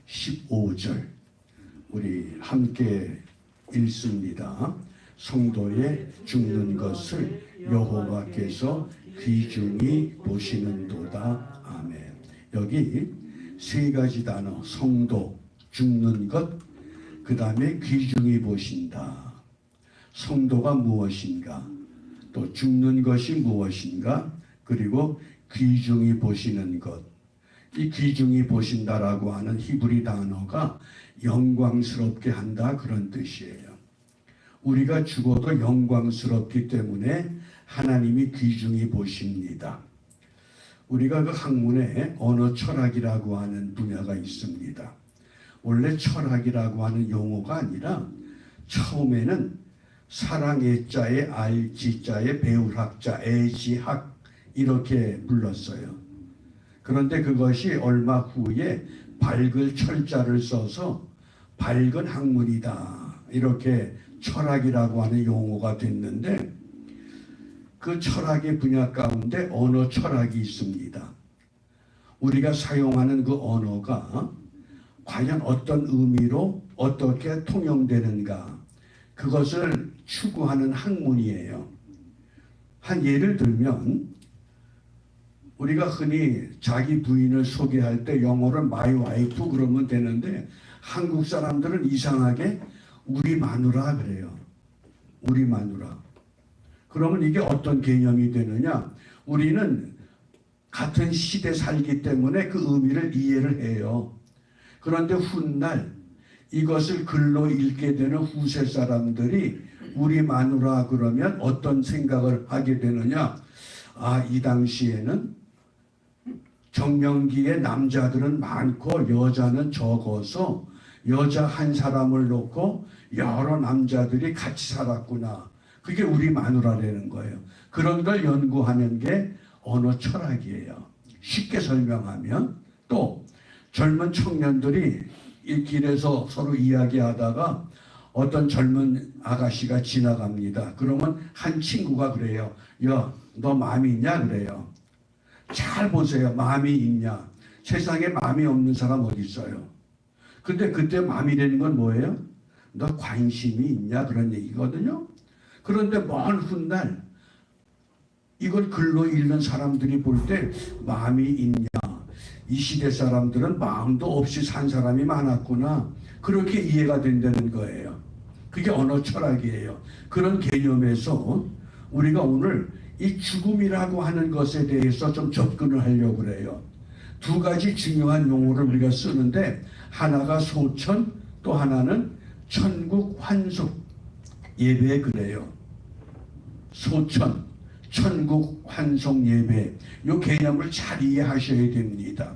15절 우리 함께 읽습니다. 성도의 죽는 것을 여호와께서 귀중히 보시는도다. 아멘. 여기 세 가지 단어, 성도, 죽는 것, 그 다음에 귀중히 보신다. 성도가 무엇인가, 또 죽는 것이 무엇인가, 그리고 귀중히 보시는 것. 이 귀중히 보신다라고 하는 히브리 단어가 영광스럽게 한다, 그런 뜻이에요. 우리가 죽어도 영광스럽기 때문에 하나님이 귀중히 보십니다. 우리가 그 학문에 언어 철학이라고 하는 분야가 있습니다. 원래 철학이라고 하는 용어가 아니라 처음에는 사랑애자에 알지자에 배울학자 애지학 이렇게 불렀어요. 그런데 그것이 얼마 후에 밝을 철자를 써서 밝은 학문이다 이렇게 철학이라고 하는 용어가 됐는데, 그 철학의 분야 가운데 언어 철학이 있습니다. 우리가 사용하는 그 언어가 과연 어떤 의미로 어떻게 통용되는가, 그것을 추구하는 학문이에요. 한 예를 들면 우리가 흔히 자기 부인을 소개할 때 영어로 my wife 그러면 되는데, 한국 사람들은 이상하게 우리 마누라 그래요. 우리 마누라. 그러면 이게 어떤 개념이 되느냐? 우리는 같은 시대 살기 때문에 그 의미를 이해를 해요. 그런데 훗날 이것을 글로 읽게 되는 후세 사람들이 우리 마누라 그러면 어떤 생각을 하게 되느냐? 아, 이 당시에는 정년기에 남자들은 많고 여자는 적어서 여자 한 사람을 놓고 여러 남자들이 같이 살았구나. 그게 우리 마누라라는 거예요. 그런 걸 연구하는 게 언어 철학이에요. 쉽게 설명하면, 또 젊은 청년들이 이 길에서 서로 이야기하다가 어떤 젊은 아가씨가 지나갑니다. 그러면 한 친구가 그래요. 야, 너 마음이 있냐? 그래요. 잘 보세요. 마음이 있냐? 세상에 마음이 없는 사람 어디 있어요? 근데 그때 마음이라는 건 뭐예요? 너 관심이 있냐? 그런 얘기거든요. 그런데 먼 훗날 이걸 글로 읽는 사람들이 볼 때 마음이 있냐? 이 시대 사람들은 마음도 없이 산 사람이 많았구나. 그렇게 이해가 된다는 거예요. 그게 언어 철학이에요. 그런 개념에서 우리가 오늘 이 죽음이라고 하는 것에 대해서 좀 접근을 하려고 그래요. 두 가지 중요한 용어를 우리가 쓰는데, 하나가 소천, 또 하나는 천국 환속 예배 그래요. 소천, 천국 환속 예배, 이 개념을 잘 이해하셔야 됩니다.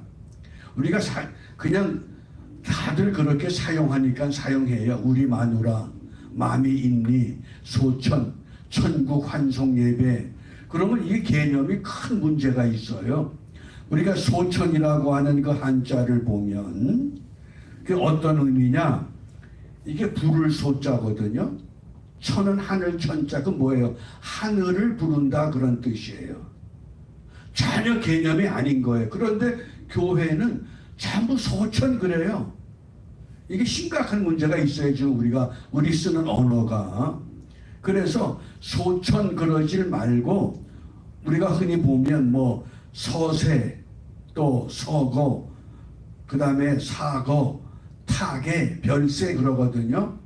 우리가 그냥 다들 그렇게 사용하니까 사용해요. 우리 마누라, 마음이 있니, 소천, 천국 환속 예배. 그러면 이 개념이 큰 문제가 있어요. 우리가 소천이라고 하는 그 한자를 보면 그게 어떤 의미냐? 이게 부를 소자거든요. 천은 하늘 천자, 그 뭐예요? 하늘을 부른다 그런 뜻이에요. 전혀 개념이 아닌 거예요. 그런데 교회는 전부 소천 그래요. 이게 심각한 문제가 있어요. 지금 우리 쓰는 언어가. 그래서 소천 그러질 말고 우리가 흔히 보면 뭐 서세, 또 서거, 그 다음에 사거, 타계, 별세 그러거든요.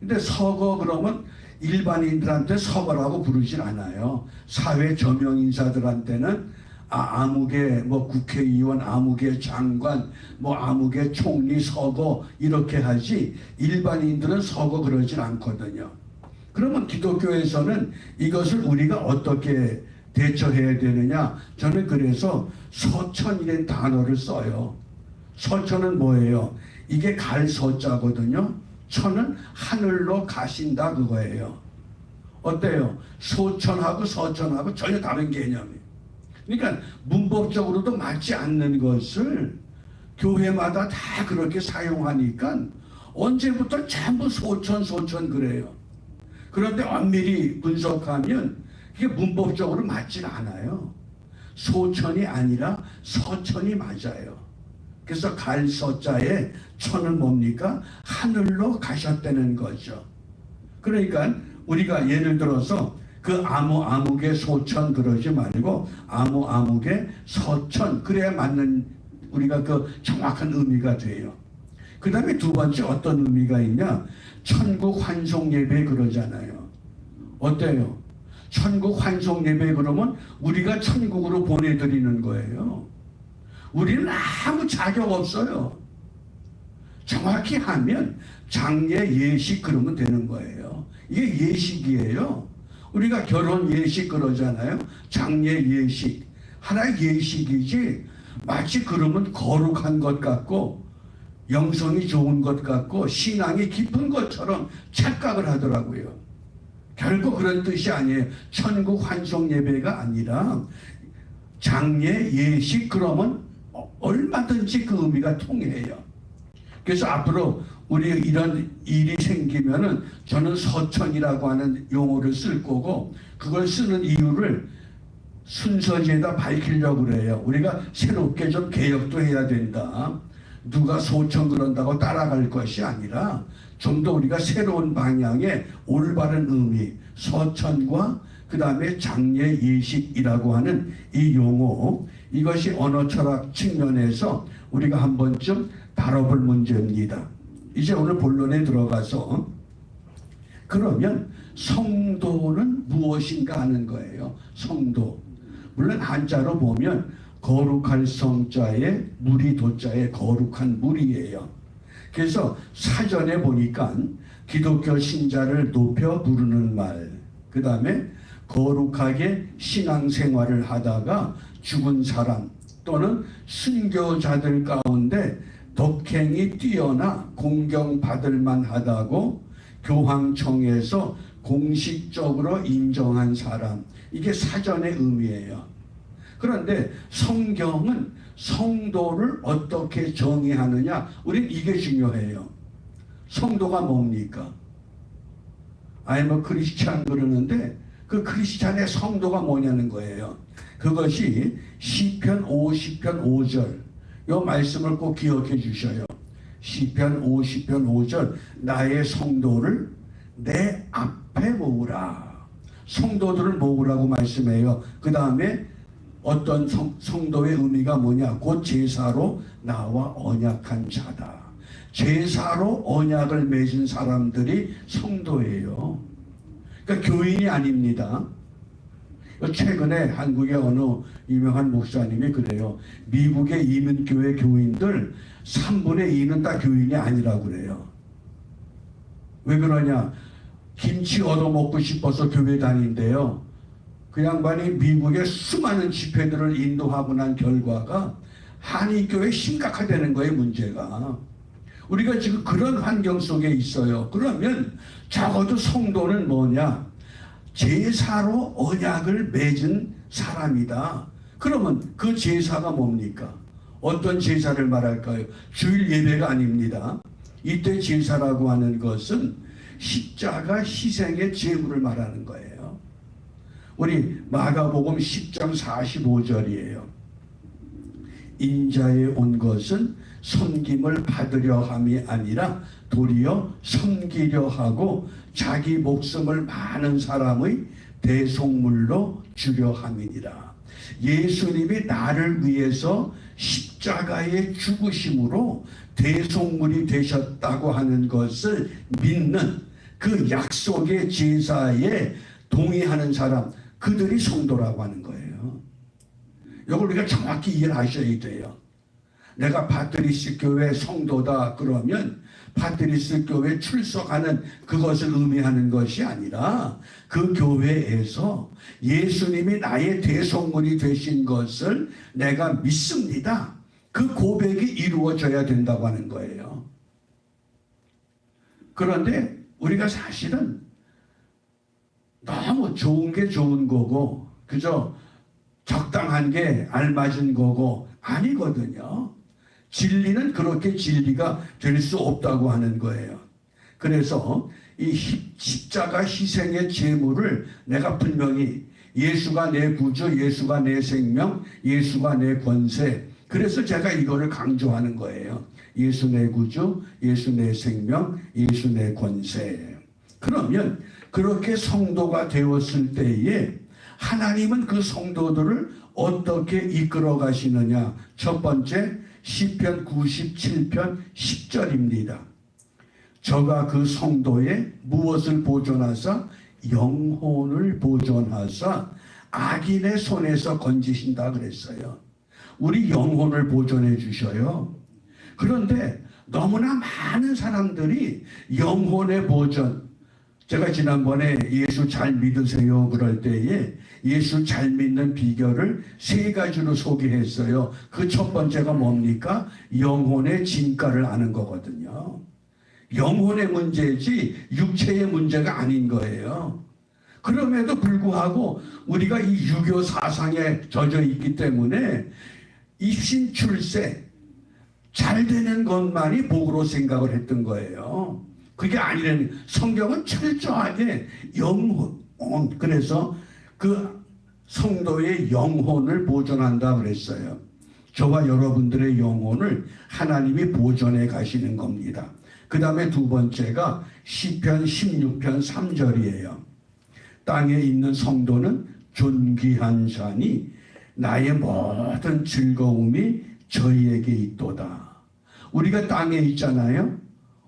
근데 서거 그러면 일반인들한테 서거라고 부르질 않아요. 사회 저명 인사들한테는 아무개 뭐 국회의원, 아무개 장관, 뭐 아무개 총리 서거 이렇게 하지, 일반인들은 서거 그러질 않거든요. 그러면 기독교에서는 이것을 우리가 어떻게 대처해야 되느냐? 저는 그래서 서천이라는 단어를 써요. 서천은 뭐예요? 이게 갈 서자거든요. 천은 하늘로 가신다 그거예요. 어때요? 소천하고 서천하고 전혀 다른 개념이에요. 그러니까 문법적으로도 맞지 않는 것을 교회마다 다 그렇게 사용하니까 언제부터 전부 소천 그래요. 그런데 엄밀히 분석하면 이게 문법적으로 맞질 않아요. 소천이 아니라 서천이 맞아요. 그래서 갈 서자에 천은 뭡니까? 하늘로 가셨다는 거죠. 그러니까 우리가 예를 들어서 그 아무개 소천 그러지 말고 아무개 서천, 그래야 맞는 우리가 그 정확한 의미가 돼요. 그 다음에 두 번째 어떤 의미가 있냐? 천국 환송 예배 그러잖아요. 어때요? 천국 환송 예배 그러면 우리가 천국으로 보내드리는 거예요. 우리는 아무 자격 없어요. 정확히 하면 장례 예식 그러면 되는 거예요. 이게 예식이에요. 우리가 결혼 예식 그러잖아요. 장례 예식. 하나의 예식이지 마치 그러면 거룩한 것 같고 영성이 좋은 것 같고 신앙이 깊은 것처럼 착각을 하더라고요. 결국 그런 뜻이 아니에요. 천국 환송 예배가 아니라 장례 예식 그러면 얼마든지 그 의미가 통해요. 그래서 앞으로 우리 이런 일이 생기면은 저는 서천이라고 하는 용어를 쓸 거고, 그걸 쓰는 이유를 순서지에다 밝히려고 그래요. 우리가 새롭게 좀 개혁도 해야 된다. 누가 소천 그런다고 따라갈 것이 아니라 좀 더 우리가 새로운 방향의 올바른 의미, 서천과 그 다음에 장례 예식이라고 하는 이 용어, 이것이 언어 철학 측면에서 우리가 한 번쯤 다뤄볼 문제입니다. 이제 오늘 본론에 들어가서 그러면 성도는 무엇인가 하는 거예요. 성도. 물론 한자로 보면 거룩할 성자에 물이 도자에 거룩한 물이에요. 그래서 사전에 보니까 기독교 신자를 높여 부르는 말, 그 다음에 거룩하게 신앙생활을 하다가 죽은 사람 또는 순교자들 가운데 덕행이 뛰어나 공경받을 만하다고 교황청에서 공식적으로 인정한 사람, 이게 사전의 의미예요. 그런데 성경은 성도를 어떻게 정의하느냐, 우린 이게 중요해요. 성도가 뭡니까? I'm 크리스찬 그러는데 그 크리스찬의 성도가 뭐냐는 거예요. 그것이 시편 50편 5절, 이 말씀을 꼭 기억해 주셔요. 시편 50편 5절, 나의 성도를 내 앞에 모으라. 성도들을 모으라고 말씀해요. 그 다음에 어떤 성도의 의미가 뭐냐? 곧 제사로 나와 언약한 자다. 제사로 언약을 맺은 사람들이 성도예요. 그러니까 교인이 아닙니다. 최근에 한국의 어느 유명한 목사님이 그래요. 미국의 이민교회 교인들 3분의 2는 다 교인이 아니라고 그래요. 왜 그러냐? 김치 얻어먹고 싶어서 교회 다닌대요. 그 양반이 미국의 수많은 집회들을 인도하고 난 결과가 한인교회 심각하다는 거예요, 문제가. 우리가 지금 그런 환경 속에 있어요. 그러면 적어도 성도는 뭐냐? 제사로 언약을 맺은 사람이다. 그러면 그 제사가 뭡니까? 어떤 제사를 말할까요? 주일 예배가 아닙니다. 이때 제사라고 하는 것은 십자가 희생의 제물을 말하는 거예요. 우리 마가복음 10장 45절이에요. 인자에 온 것은 섬김을 받으려 함이 아니라 도리어 섬기려 하고 자기 목숨을 많은 사람의 대속물로 주려 함이니라. 예수님이 나를 위해서 십자가에 죽으심으로 대속물이 되셨다고 하는 것을 믿는 그 약속의 제사에 동의하는 사람, 그들이 성도라고 하는 거예요. 이걸 우리가 정확히 이해를 하셔야 돼요. 내가 바트리스 교회 성도다 그러면 바트리스 교회 출석하는 그것을 의미하는 것이 아니라 그 교회에서 예수님이 나의 대속물이 되신 것을 내가 믿습니다. 그 고백이 이루어져야 된다고 하는 거예요. 그런데 우리가 사실은 너무 좋은 게 좋은 거고 그저 적당한 게 알맞은 거고 아니거든요. 진리는 그렇게 진리가 될 수 없다고 하는 거예요. 그래서 이 십자가 희생의 제물을 내가 분명히 예수가 내 구주, 예수가 내 생명, 예수가 내 권세, 그래서 제가 이거를 강조하는 거예요. 예수 내 구주, 예수 내 생명, 예수 내 권세. 그러면 그렇게 성도가 되었을 때에 하나님은 그 성도들을 어떻게 이끌어 가시느냐. 첫 번째 시편 97편 10절입니다. 저가 그 성도의 무엇을 보존하사 영혼을 보존하사 악인의 손에서 건지신다 그랬어요. 우리 영혼을 보존해 주셔요. 그런데 너무나 많은 사람들이 영혼의 보존, 제가 지난번에 예수 잘 믿으세요 그럴 때에 예수 잘 믿는 비결을 3가지로 소개했어요. 그 첫 번째가 뭡니까? 영혼의 진가를 아는 거거든요. 영혼의 문제지 육체의 문제가 아닌 거예요. 그럼에도 불구하고 우리가 이 유교 사상에 젖어 있기 때문에 입신 출세 잘 되는 것만이 복으로 생각을 했던 거예요. 그게 아니라는, 성경은 철저하게 영혼, 그래서 그 성도의 영혼을 보존한다 그랬어요. 저와 여러분들의 영혼을 하나님이 보존해 가시는 겁니다. 그 다음에 두 번째가 시편 16편 3절이에요. 땅에 있는 성도는 존귀한 자니 나의 모든 즐거움이 저희에게 있도다. 우리가 땅에 있잖아요.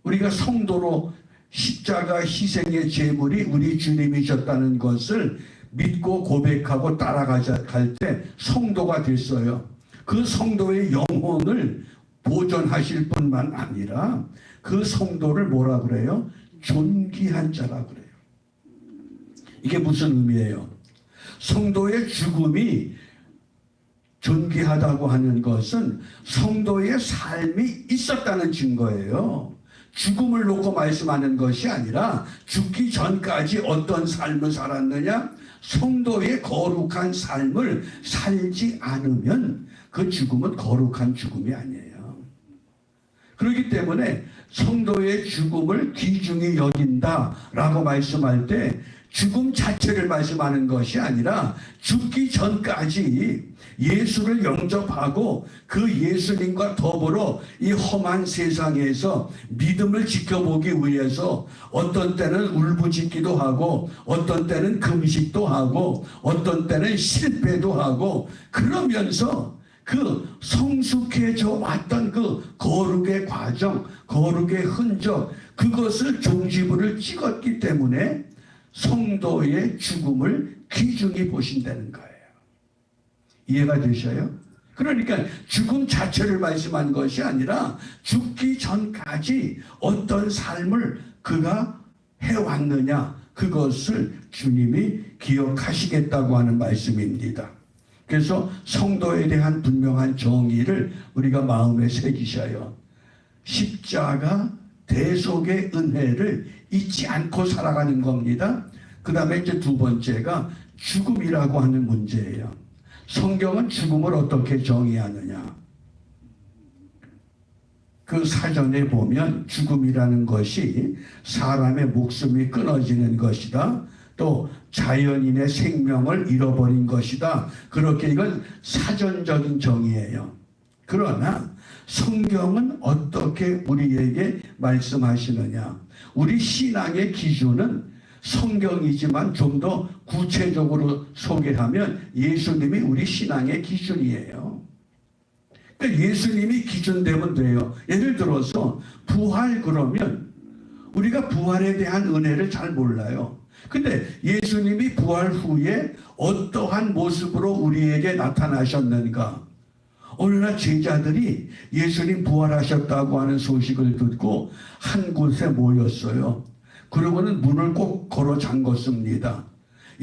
우리가 성도로 십자가 희생의 제물이 우리 주님이셨다는 것을 믿고 고백하고 따라갈 때 성도가 됐어요. 그 성도의 영혼을 보존하실 뿐만 아니라 그 성도를 뭐라 그래요? 존귀한 자라 그래요. 이게 무슨 의미예요? 성도의 죽음이 존귀하다고 하는 것은 성도의 삶이 있었다는 증거예요. 죽음을 놓고 말씀하는 것이 아니라 죽기 전까지 어떤 삶을 살았느냐? 성도의 거룩한 삶을 살지 않으면 그 죽음은 거룩한 죽음이 아니에요. 그렇기 때문에 성도의 죽음을 귀중히 여긴다라고 말씀할 때 죽음 자체를 말씀하는 것이 아니라 죽기 전까지 예수를 영접하고 그 예수님과 더불어 이 험한 세상에서 믿음을 지켜보기 위해서 어떤 때는 울부짖기도 하고 어떤 때는 금식도 하고 어떤 때는 실패도 하고 그러면서 그 성숙해져 왔던 그 거룩의 과정, 거룩의 흔적, 그것을 종지부를 찍었기 때문에 성도의 죽음을 귀중히 보신다는 거예요. 이해가 되셔요? 그러니까 죽음 자체를 말씀한 것이 아니라 죽기 전까지 어떤 삶을 그가 해왔느냐, 그것을 주님이 기억하시겠다고 하는 말씀입니다. 그래서 성도에 대한 분명한 정의를 우리가 마음에 새기셔요. 십자가 대속의 은혜를 잊지 않고 살아가는 겁니다. 그 다음에 이제 두 번째가 죽음이라고 하는 문제예요. 성경은 죽음을 어떻게 정의하느냐? 그 사전에 보면 죽음이라는 것이 사람의 목숨이 끊어지는 것이다. 또 자연인의 생명을 잃어버린 것이다. 그렇게 이건 사전적인 정의예요. 그러나 성경은 어떻게 우리에게 말씀하시느냐? 우리 신앙의 기준은 성경이지만 좀 더 구체적으로 소개하면 예수님이 우리 신앙의 기준이에요. 그러니까 예수님이 기준되면 돼요. 예를 들어서 부활 그러면 우리가 부활에 대한 은혜를 잘 몰라요. 근데 예수님이 부활 후에 어떠한 모습으로 우리에게 나타나셨는가? 어느 날 제자들이 예수님 부활하셨다고 하는 소식을 듣고 한 곳에 모였어요. 그러고는 문을 꼭 걸어 잠궜습니다.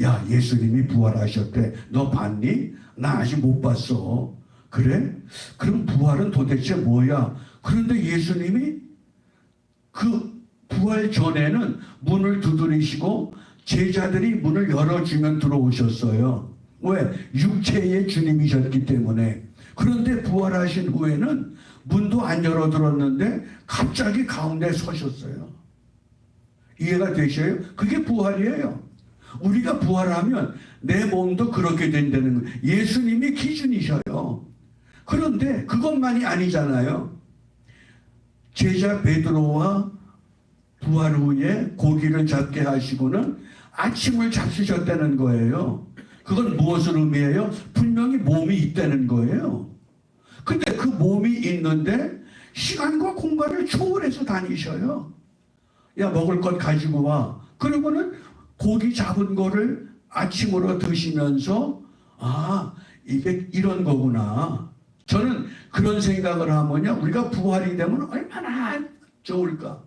야, 예수님이 부활하셨대. 너 봤니? 나 아직 못 봤어. 그래? 그럼 부활은 도대체 뭐야? 그런데 예수님이 그 부활 전에는 문을 두드리시고 제자들이 문을 열어주면 들어오셨어요. 왜? 육체의 주님이셨기 때문에. 그런데 부활하신 후에는 문도 안 열어들었는데 갑자기 가운데 서셨어요. 이해가 되셔요? 그게 부활이에요. 우리가 부활하면 내 몸도 그렇게 된다는 거예요. 예수님이 기준이셔요. 그런데 그것만이 아니잖아요. 제자 베드로와 부활 후에 고기를 잡게 하시고는 아침을 잡수셨다는 거예요. 그건 무엇을 의미해요? 분명히 몸이 있다는 거예요. 근데 그 몸이 있는데 시간과 공간을 초월해서 다니셔요. 야, 먹을 것 가지고 와. 그러고는 고기 잡은 거를 아침으로 드시면서 아, 이게 이런 거구나. 저는 그런 생각을 하면요, 우리가 부활이 되면 얼마나 좋을까.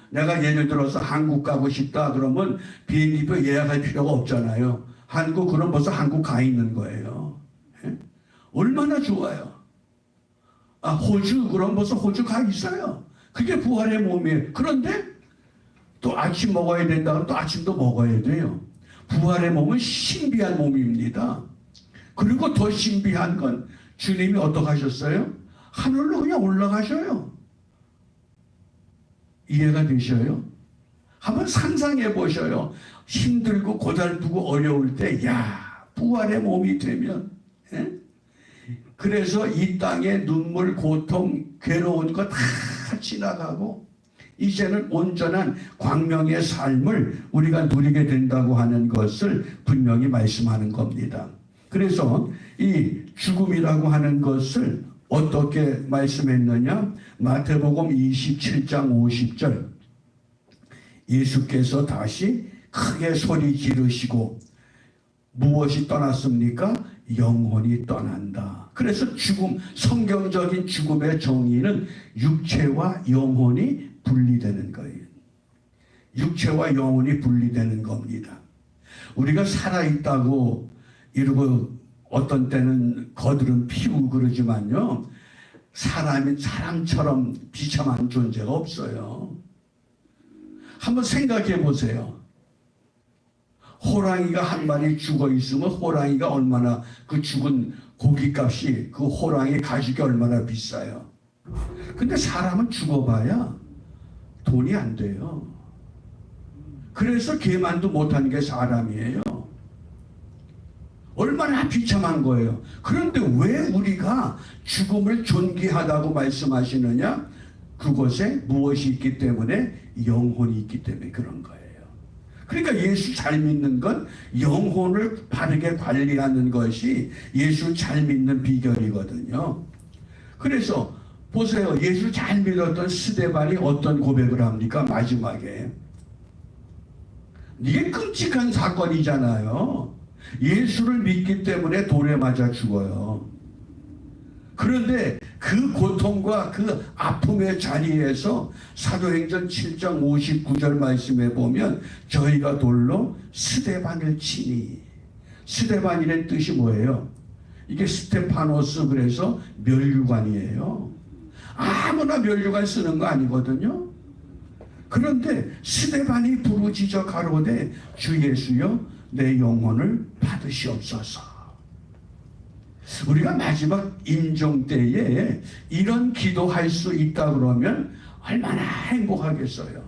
내가 예를 들어서 한국 가고 싶다 그러면 비행기표 예약할 필요가 없잖아요. 한국, 그럼 벌써 한국 가 있는 거예요. 예? 얼마나 좋아요. 아, 호주, 그럼 벌써 호주 가 있어요. 그게 부활의 몸이에요. 그런데 또 아침 먹어야 된다고 또 아침도 먹어야 돼요. 부활의 몸은 신비한 몸입니다. 그리고 더 신비한 건 주님이 어떻게 하셨어요? 하늘로 그냥 올라가셔요. 이해가 되셔요? 한번 상상해 보셔요. 힘들고 고달프고 어려울 때, 야, 부활의 몸이 되면, 예? 그래서 이 땅에 눈물, 고통, 괴로운 거 다 지나가고, 이제는 온전한 광명의 삶을 우리가 누리게 된다고 하는 것을 분명히 말씀하는 겁니다. 그래서 이 죽음이라고 하는 것을 어떻게 말씀했느냐? 마태복음 27장 50절, 예수께서 다시 크게 소리 지르시고 무엇이 떠났습니까? 영혼이 떠난다. 그래서 죽음, 성경적인 죽음의 정의는 육체와 영혼이 분리되는 거예요. 육체와 영혼이 분리되는 겁니다. 우리가 살아있다고 이러고 어떤 때는 거들은 피우고 그러지만요, 사람이 사람처럼 비참한 존재가 없어요. 한번 생각해 보세요. 호랑이가 한 마리 죽어 있으면 호랑이가 얼마나, 그 죽은 고기값이 그 호랑이 가죽이 얼마나 비싸요. 근데 사람은 죽어봐야 돈이 안 돼요. 그래서 개만도 못하는 게 사람이에요. 얼마나 비참한 거예요. 그런데 왜 우리가 죽음을 존귀하다고 말씀하시느냐? 그곳에 무엇이 있기 때문에? 영혼이 있기 때문에 그런 거예요. 그러니까 예수 잘 믿는 건 영혼을 바르게 관리하는 것이 예수 잘 믿는 비결이거든요. 그래서 보세요. 예수 잘 믿었던 스데반이 어떤 고백을 합니까? 마지막에. 이게 끔찍한 사건이잖아요. 예수를 믿기 때문에 돌에 맞아 죽어요. 그런데 그 고통과 그 아픔의 자리에서 사도행전 7장 59절 말씀에 보면 저희가 돌로 스데반을 치니, 스데반이라는 뜻이 뭐예요? 이게 스테파노스, 그래서 멸류관이에요. 아무나 멸류관 쓰는 거 아니거든요. 그런데 스데반이 부르짖어 가로되 주 예수여 내 영혼을 받으시옵소서. 우리가 마지막 임종 때에 이런 기도할 수 있다 그러면 얼마나 행복하겠어요.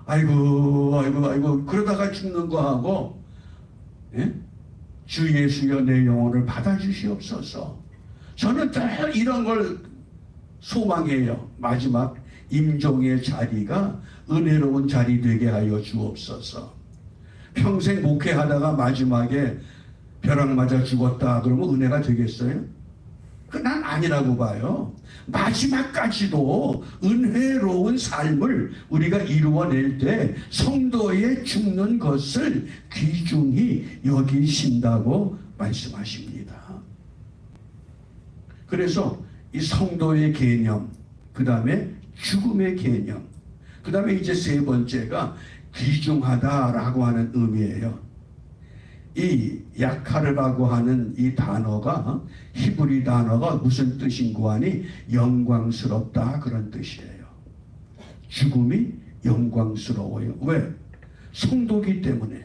아이고 그러다가 죽는 거하고, 예? 주 예수여 내 영혼을 받아주시옵소서. 저는 늘 이런 걸 소망해요. 마지막 임종의 자리가 은혜로운 자리 되게 하여 주옵소서. 평생 목회하다가 마지막에 벼락 맞아 죽었다 그러면 은혜가 되겠어요? 난 아니라고 봐요. 마지막까지도 은혜로운 삶을 우리가 이루어낼 때 성도의 죽는 것을 귀중히 여기신다고 말씀하십니다. 그래서 이 성도의 개념, 그 다음에 죽음의 개념, 그 다음에 이제 세 번째가 귀중하다라고 하는 의미예요. 이 야카르라고 하는 이 단어가, 히브리 단어가 무슨 뜻인고 하니 영광스럽다 그런 뜻이에요. 죽음이 영광스러워요. 왜? 성도기 때문에.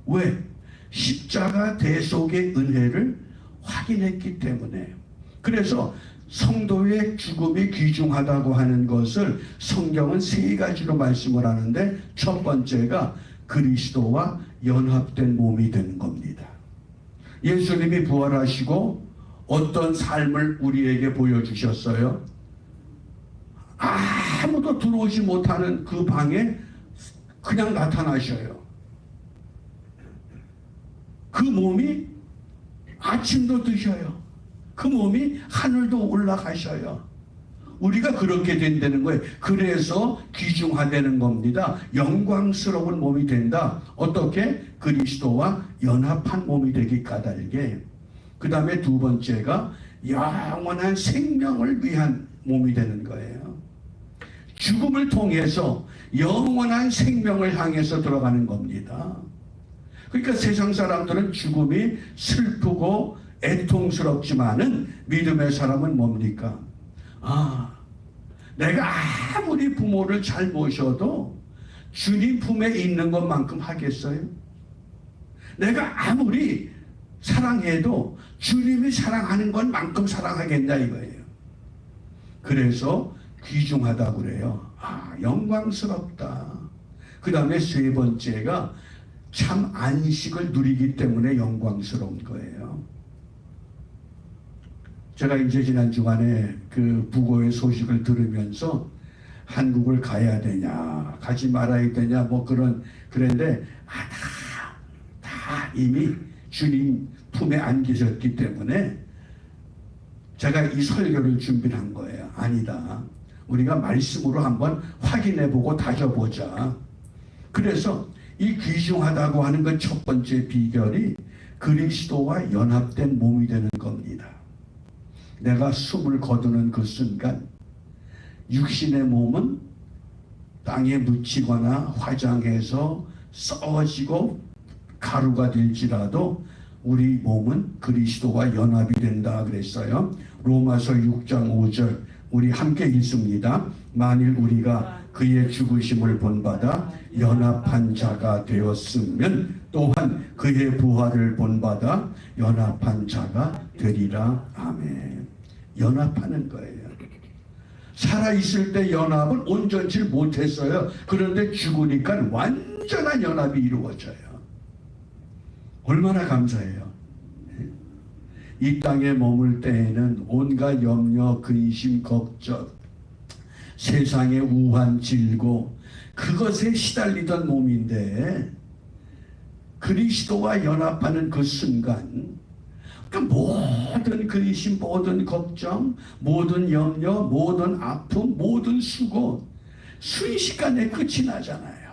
왜? 십자가 대속의 은혜를 확인했기 때문에. 그래서 성도의 죽음이 귀중하다고 하는 것을 성경은 세 가지로 말씀을 하는데, 첫 번째가 그리스도와 연합된 몸이 되는 겁니다. 예수님이 부활하시고 어떤 삶을 우리에게 보여주셨어요? 아무도 들어오지 못하는 그 방에 그냥 나타나셔요. 그 몸이 아침도 드셔요. 그 몸이 하늘도 올라가셔요. 우리가 그렇게 된다는 거예요. 그래서 귀중하다는 겁니다. 영광스러운 몸이 된다. 어떻게? 그리스도와 연합한 몸이 되기 까닭에. 그 다음에 두 번째가 영원한 생명을 위한 몸이 되는 거예요. 죽음을 통해서 영원한 생명을 향해서 들어가는 겁니다. 그러니까 세상 사람들은 죽음이 슬프고 애통스럽지만은 믿음의 사람은 뭡니까? 내가 아무리 부모를 잘 모셔도 주님 품에 있는 것만큼 하겠어요? 내가 아무리 사랑해도 주님이 사랑하는 것만큼 사랑하겠냐 이거예요. 그래서 귀중하다고 그래요. 영광스럽다. 그 다음에 세 번째가 참 안식을 누리기 때문에 영광스러운 거예요. 제가 이제 지난 주간에 그 부고의 소식을 들으면서 한국을 가야 되냐, 가지 말아야 되냐, 그런데 다 이미 주님 품에 안 계셨기 때문에 제가 이 설교를 준비한 거예요. 아니다. 우리가 말씀으로 한번 확인해보고 다져보자. 그래서 이 귀중하다고 하는 그 첫 번째 비결이 그리스도와 연합된 몸이 되는 겁니다. 내가 숨을 거두는 그 순간 육신의 몸은 땅에 묻히거나 화장해서 썩어지고 가루가 될지라도 우리 몸은 그리스도와 연합이 된다 그랬어요. 로마서 6장 5절 우리 함께 읽습니다. 만일 우리가 그의 죽으심을 본받아 연합한 자가 되었으면 또한 그의 부활을 본받아 연합한 자가 되리라. 아멘. 연합하는 거예요. 살아있을 때 연합은 온전치 못했어요. 그런데 죽으니까 완전한 연합이 이루어져요. 얼마나 감사해요. 이 땅에 머물 때에는 온갖 염려, 근심, 걱정, 세상의 우환, 질고 그것에 시달리던 몸인데 그리스도와 연합하는 그 순간 그 모든 근심, 모든 걱정, 모든 염려, 모든 아픔, 모든 수고 순식간에 끝이 나잖아요.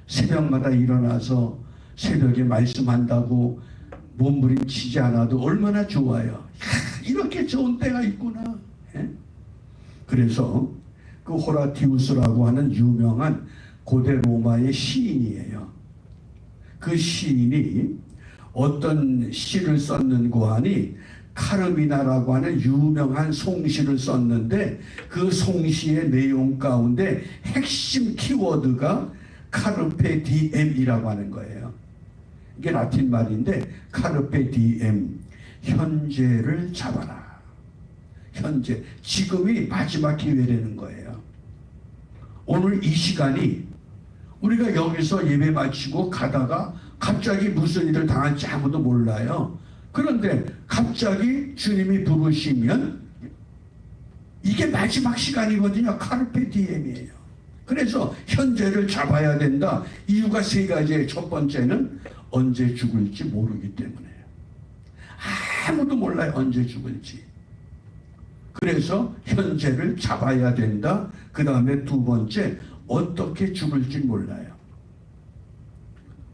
새벽마다 일어나서 새벽에 말씀한다고 몸부림치지 않아도 얼마나 좋아요. 이렇게 좋은 때가 있구나. 그래서 그 호라티우스라고 하는 유명한 고대 로마의 시인이에요. 그 시인이 어떤 시를 썼는고 하니 카르미나라고 하는 유명한 송시를 썼는데 그 송시의 내용 가운데 핵심 키워드가 카르페 디엠이라고 하는 거예요. 이게 라틴 말인데 카르페 디엠, 현재를 잡아라. 현재, 지금이 마지막 기회라는 거예요. 오늘 이 시간이 우리가 여기서 예배 마치고 가다가 갑자기 무슨 일을 당할지 아무도 몰라요. 그런데 갑자기 주님이 부르시면 이게 마지막 시간이거든요. 카르페 디엠이에요. 그래서 현재를 잡아야 된다. 이유가 세 가지예요. 첫 번째는 언제 죽을지 모르기 때문에요. 아무도 몰라요. 언제 죽을지. 그래서 현재를 잡아야 된다. 그 다음에 두 번째, 어떻게 죽을지 몰라요.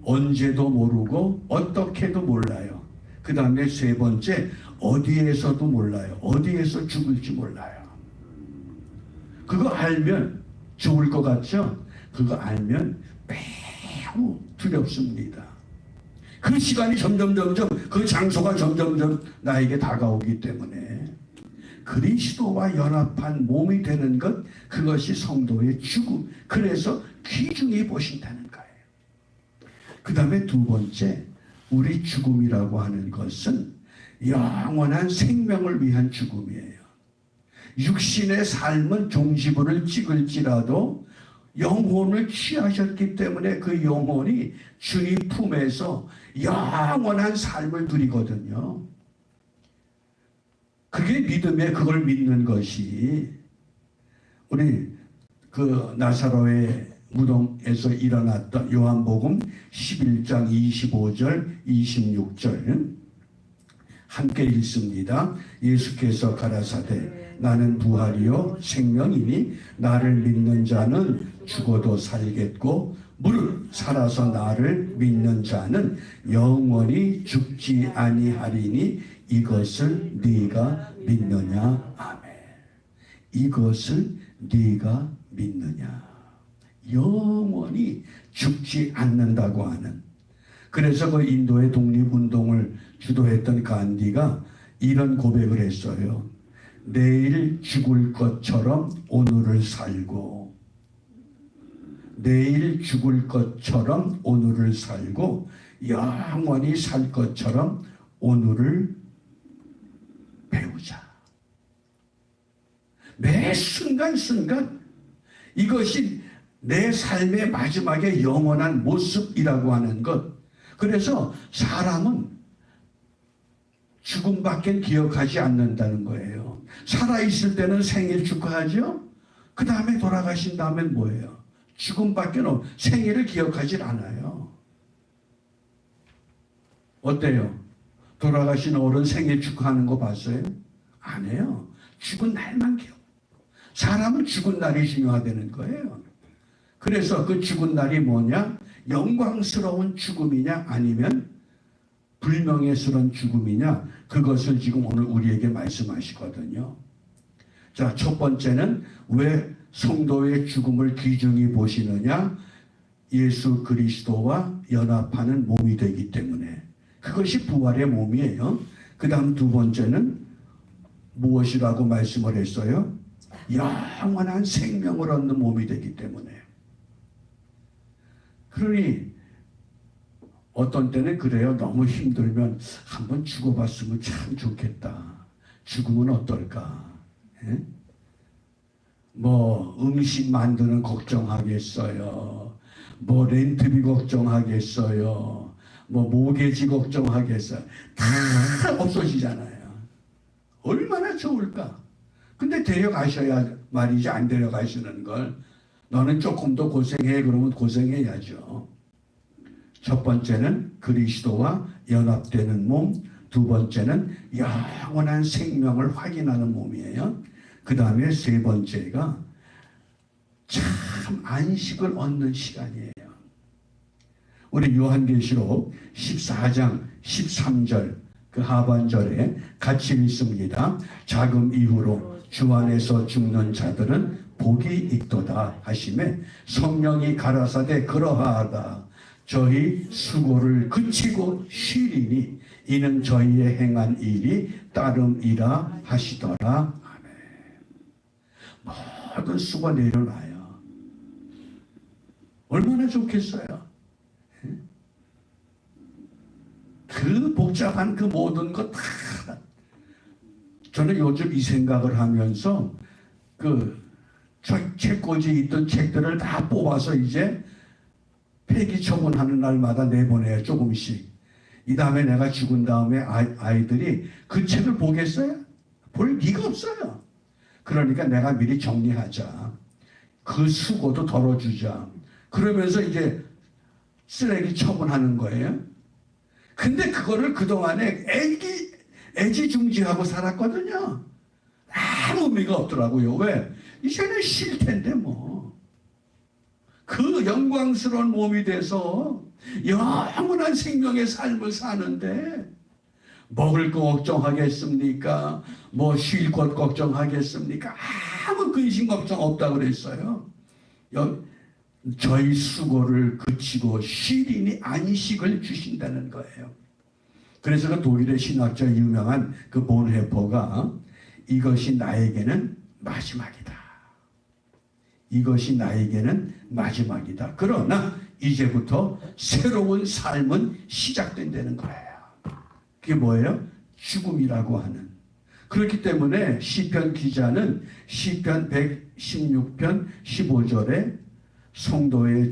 언제도 모르고 어떻게도 몰라요. 그 다음에 세 번째, 어디에서도 몰라요. 어디에서 죽을지 몰라요. 그거 알면 죽을 것 같죠? 그거 알면 매우 두렵습니다. 그 시간이 점점 그 장소가 점점 나에게 다가오기 때문에 그리스도와 연합한 몸이 되는 것, 그것이 성도의 죽음. 그래서 귀중히 보신다는 거예요. 그 다음에 두 번째, 우리 죽음이라고 하는 것은 영원한 생명을 위한 죽음이에요. 육신의 삶은 종지부를 찍을지라도 영혼을 취하셨기 때문에 그 영혼이 주님 품에서 영원한 삶을 누리거든요. 그게 믿음에 그걸 믿는 것이 우리 그 나사로의 무덤에서 일어났던 요한복음 11장 25절 26절 함께 읽습니다. 예수께서 가라사대 나는 부활이요 생명이니 나를 믿는 자는 죽어도 살겠고 무릇 살아서 나를 믿는 자는 영원히 죽지 아니하리니 이것을 네가 믿느냐. 아멘. 이것을 네가 믿느냐. 영원히 죽지 않는다고 하는. 그래서 그 인도의 독립운동을 주도했던 간디가 이런 고백을 했어요. 내일 죽을 것처럼 오늘을 살고, 내일 죽을 것처럼 오늘을 살고 영원히 살 것처럼 오늘을 배우자. 매 순간순간 이것이 내 삶의 마지막에 영원한 모습이라고 하는 것. 그래서 사람은 죽음밖에 기억하지 않는다는 거예요. 살아있을 때는 생일 축하하죠. 그 다음에 돌아가신 다음엔 뭐예요? 죽음밖에 생일을 기억하지 않아요. 어때요? 돌아가신 어른 생일 축하하는 거 봤어요? 안 해요. 죽은 날만 기억. 사람은 죽은 날이 중요하다는 거예요. 그래서 그 죽은 날이 뭐냐? 영광스러운 죽음이냐 아니면 불명예스러운 죽음이냐, 그것을 지금 오늘 우리에게 말씀하시거든요. 자, 첫 번째는 왜 성도의 죽음을 귀중히 보시느냐? 예수 그리스도와 연합하는 몸이 되기 때문에. 그것이 부활의 몸이에요. 그 다음 두 번째는 무엇이라고 말씀을 했어요? 영원한 생명을 얻는 몸이 되기 때문에. 그러니 어떤 때는 그래요. 너무 힘들면 한번 죽어봤으면 참 좋겠다. 죽으면 어떨까? 예? 뭐 음식 만드는 걱정하겠어요. 뭐 렌트비 걱정하겠어요. 뭐 모계지 걱정하겠어요. 다 없어지잖아요. 얼마나 좋을까? 근데 데려가셔야 말이지, 안 데려가시는 걸. 너는 조금 더 고생해. 그러면 고생해야죠. 첫 번째는 그리스도와 연합되는 몸, 두 번째는 영원한 생명을 확인하는 몸이에요. 그 다음에 세 번째가 참 안식을 얻는 시간이에요. 우리 요한계시록 14장 13절 그 하반절에 같이 읽습니다. 자금 이후로 주 안에서 죽는 자들은 복이 있도다 하시매 성령이 가라사대 그러하다. 저희 수고를 그치고 쉬리니 이는 저희의 행한 일이 따름이라 하시더라. 아멘. 모든 수고 내려놔요. 얼마나 좋겠어요. 그 복잡한 그 모든 것 다. 저는 요즘 이 생각을 하면서 그 책꽂이 있던 책들을 다 뽑아서 이제 폐기 처분하는 날마다 내보내요. 조금씩. 이 다음에 내가 죽은 다음에 아이들이 그 책을 보겠어요? 볼 리가 없어요. 그러니까 내가 미리 정리하자. 그 수고도 덜어주자. 그러면서 이제 쓰레기 처분하는 거예요. 근데 그거를 그동안에 애지중지하고 살았거든요. 아무 의미가 없더라고요. 왜? 이제는 싫텐데 뭐. 그 영광스러운 몸이 돼서 영원한 생명의 삶을 사는데 먹을 거 걱정하겠습니까? 뭐 쉴 것 걱정하겠습니까? 아무 근심 걱정 없다고 그랬어요. 저희 수고를 그치고 쉬리니 안식을 주신다는 거예요. 그래서 그 독일의 신학자 유명한 그 본헤퍼가 이것이 나에게는 마지막이다. 이것이 나에게는 마지막이다. 그러나 이제부터 새로운 삶은 시작된다는 거예요. 그게 뭐예요? 죽음이라고 하는. 그렇기 때문에 시편 기자는 시편 116편 15절에 성도의